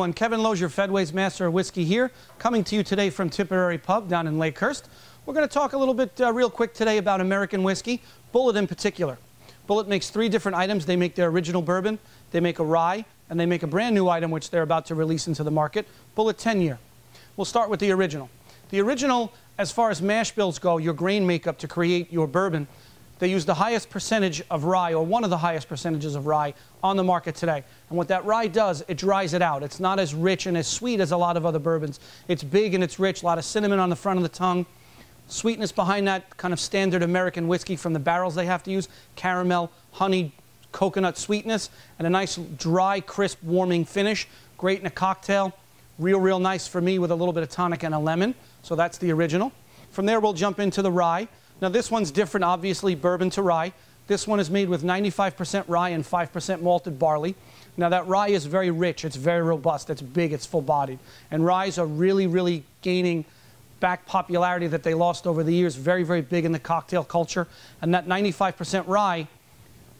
everyone. Kevin Lozier, Fedway's Master of Whiskey here, coming to you today from Tipperary Pub down in Lakehurst. We're going to talk a little bit real quick today about American whiskey, Bulleit in particular. Bulleit makes 3 different items. They make their original bourbon, they make a rye, and they make a brand new item which they're about to release into the market, Bulleit 10-year. We'll start with the original. The original, as far as mash bills go, your grain makeup to create your bourbon, they use the highest percentage of rye, or one of the highest percentages of rye, on the market today. And what that rye does, it dries it out. It's not as rich and as sweet as a lot of other bourbons. It's big and it's rich, a lot of cinnamon on the front of the tongue. Sweetness behind that kind of standard American whiskey from the barrels they have to use. Caramel, honey, coconut sweetness, and a nice dry, crisp, warming finish. Great in a cocktail. Real nice for me with a little bit of tonic and a lemon. So that's the original. From there, we'll jump into the rye. Now this one's different, obviously, bourbon to rye. This one is made with 95% rye and 5% malted barley. Now that rye is very rich, it's very robust, it's big, it's full-bodied. And ryes are really gaining back popularity that they lost over the years, very big in the cocktail culture. And that 95% rye,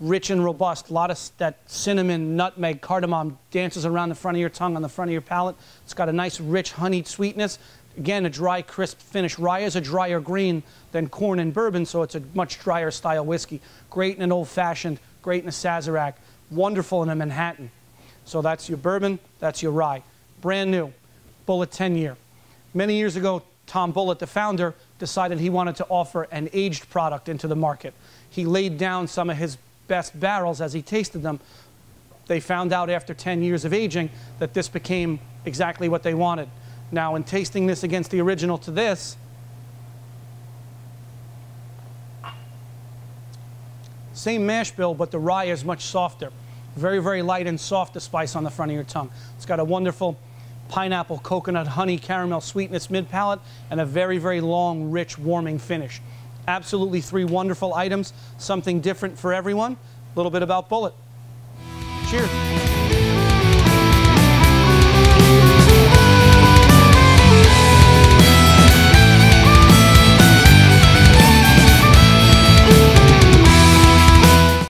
rich and robust, a lot of that cinnamon, nutmeg, cardamom dances around the front of your tongue, on the front of your palate. It's got a nice, rich, honeyed sweetness. Again, a dry, crisp finish. Rye is a drier green than corn and bourbon, so it's a much drier style whiskey. Great in an old-fashioned, great in a Sazerac, wonderful in a Manhattan. So that's your bourbon, that's your rye. Brand new, Bulleit 10-year. Many years ago, Tom Bulleit, the founder, decided he wanted to offer an aged product into the market. He laid down some of his best barrels as he tasted them. They found out after 10 years of aging that this became exactly what they wanted. Now, in tasting this against the original to this, same mash bill, but the rye is much softer. Very light and soft, the spice on the front of your tongue. It's got a wonderful pineapple, coconut, honey, caramel sweetness mid-palate, and a very long, rich, warming finish. Absolutely 3 wonderful items, something different for everyone. A little bit about Bulleit. Cheers.